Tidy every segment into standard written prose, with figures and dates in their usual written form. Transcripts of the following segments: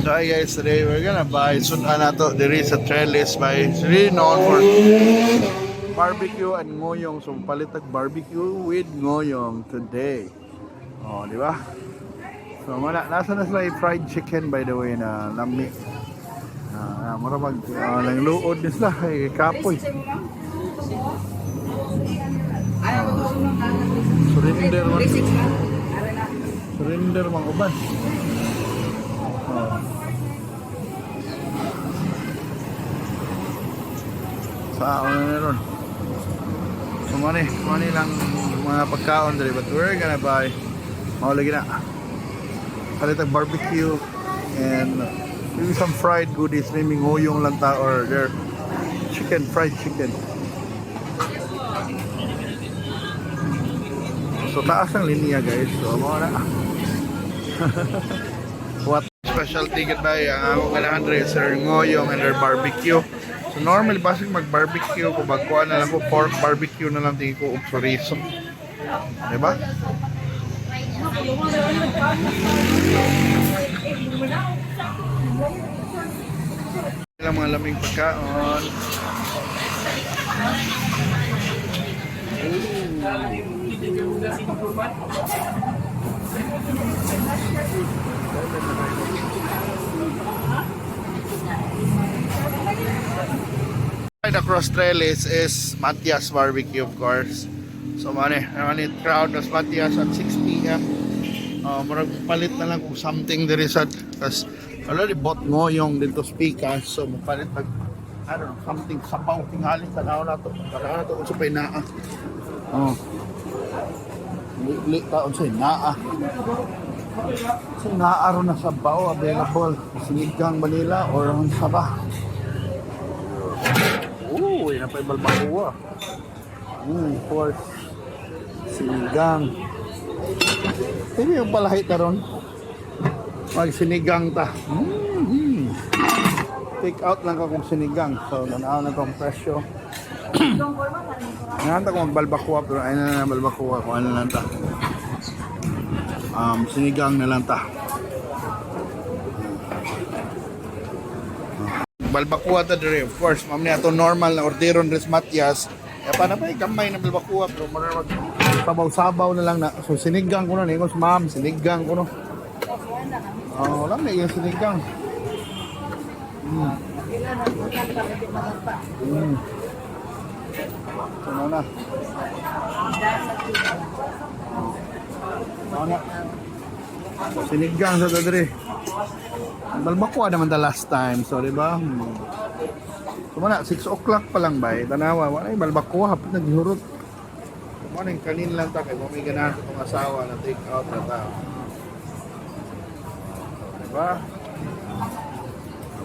So hi guys, today we're gonna buy sunan nato diri sa Trellis by really known for barbecue and ngoyong. So palitag barbecue with ngoyong today. Oh, di ba? So nasa na sila yung fried chicken by the way na lami. Mura mag nangluod din sila kay kapoy. Surrender man. Surrender man uban. Sa ano na ron. So money lang mga pagkaon dali, but we're gonna buy lagi na palitag barbecue and maybe some fried goodies, maybe ngoyong lang ta or their fried chicken. So taas ang linya guys, so mga na what special ticket ba ang akong ganahan rin sir ngoyong and their barbecue. So normally basig mag-barbecue ko bagkuan na lang ko pork barbecue na lang tingin ko ug chorizo. Diba? Ilang mga laming pagkaon. Right across Trellis is Matias Barbecue, of course. So mani crowd nas Matias at 6 p.m. Marag palit na lang kung something there is at kasi already bought ngoyong dito speakers, so palit pag I don't know, something sabaw tingali tanaw na to unsa pay naa. Li taon sa naa. So naaro na sabaw available sinigang Manila or ang saba. Uy, napay balbacoa. Of course. Sinigang. Hindi yung palahit na ron. Mag-sinigang ta. Take out lang ka kung sinigang. So, nanaaw na itong presyo. Nahanta ko mag-balbacoa, pero ayun na balbacoa kung ano lang ta. Sinigang na lang ta. Balbacoa ta dire, of course, mamni ato normal na orderon res Matias. Ya pa na pa gamay na balbacoa, pero mara mag sabaw-sabaw na lang na. So sinigang ko na ni ma'am, sinigang ko no. Wala na yung sinigang. So na. Sinigang sa dire. Balbacoa naman the last time, so diba? So mana 6 o'clock pa lang ba? Tanawa, wala yung balbacoa hapit naghurot. Kumana yung kanin lang ta kay may ganahan sa itong asawa na take out na tao. Diba?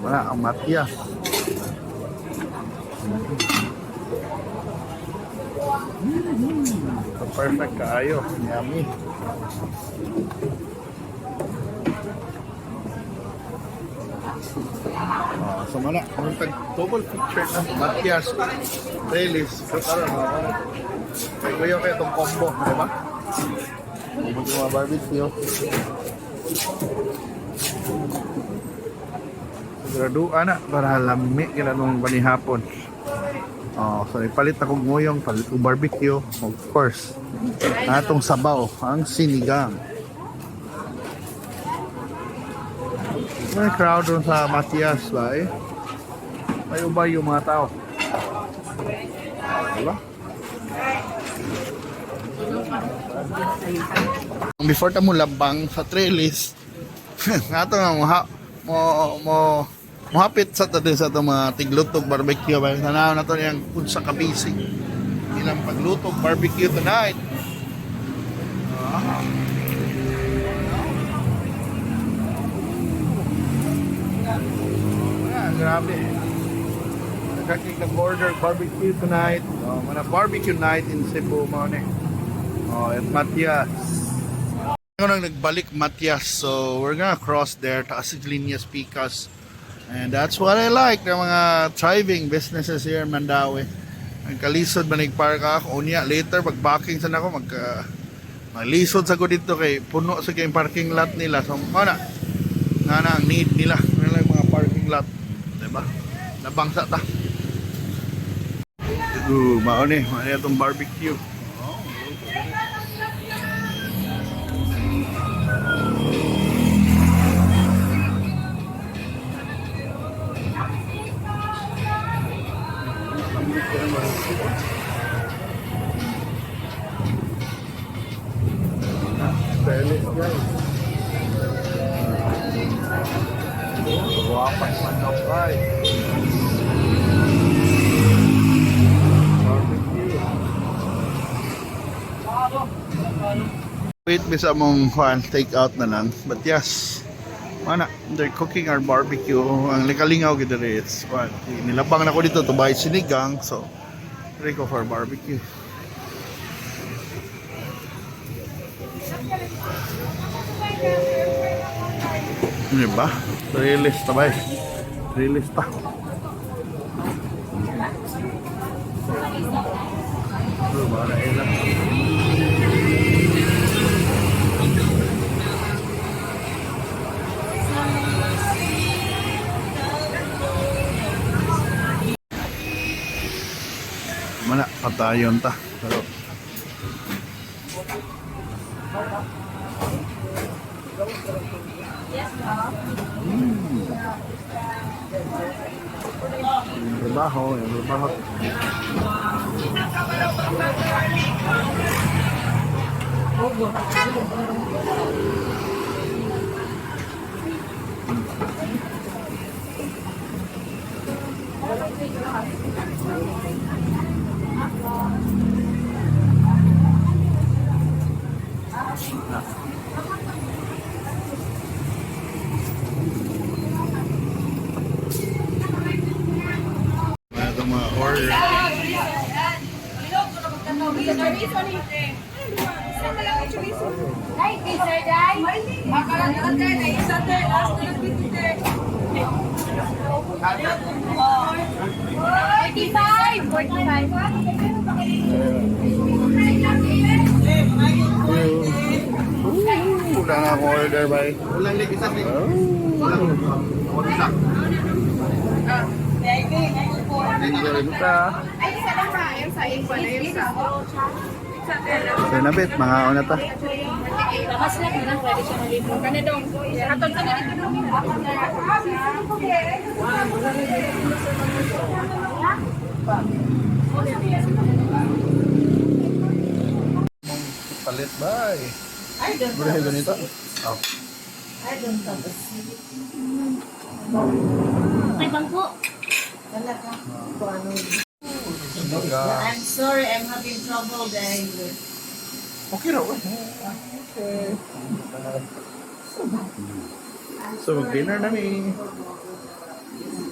Wala ang Matias. So perfect kaayo, yummy. So mana, kung double picture na Matias Trellis, so karon kay kuya kayo itong combo, di ba? Combo yung mga barbecue. Graduan na para lami kila nung panihapon. So ipalit ako ngoyong, palit ko barbecue, of course. Atong sabaw, ang sinigang. May crowd doon sa Matias ba eh. May ubay yung mga tao. Diba? Before ta mo labang sa Trellis, nato nga mohapit sa din sa itong mga tiglutog barbecue ba. Tanaw na to niyang kung sa kabisig. Ilang paglutog barbecue tonight. Grabe. Nagkakik nag-order barbecue tonight. Mana barbecue night in Cebu mo ni. At Matias. Ako nang nagbalik Matias. So we're gonna cross there to Asiglinas Picas. And that's what I like ng mga thriving businesses here in Mandaue. Ang kalisod man nagpark ako. Unya later pag backing sa nako maglisod sa ko dito kay puno sa kay parking lot nila. So mana nga na ang need nila. Ano lang mga parking lot. Diba? Nabangsa ta. Mao ni itong barbecue. Fairness guys. Wapas man daw guys. Wait, bisa mong take out na lang. But yes, mana, they're cooking our barbecue. Ang likalingaw gito rin. It's fun. Nilabang na ko dito to buy sinigang. So, ready ko for barbecue. Ano ba? Release ta ba? Release ta. Para ilan. Mana patayon ta. Pero yung trabaho. Itong mga order. Wala na akong order ba eh. Walang likisan eh. Enjoy mo ka. So nabit, mga una ta. Mas lang na pwede siya malibo. Kana dong. Katon ka na dito. Palit ba eh. I don't Bro, ganito. Oh. I don't know. May bangko. Talaga. I'm sorry, I'm having trouble guys. Okay raw. Okay. So, mag-dinner na mi.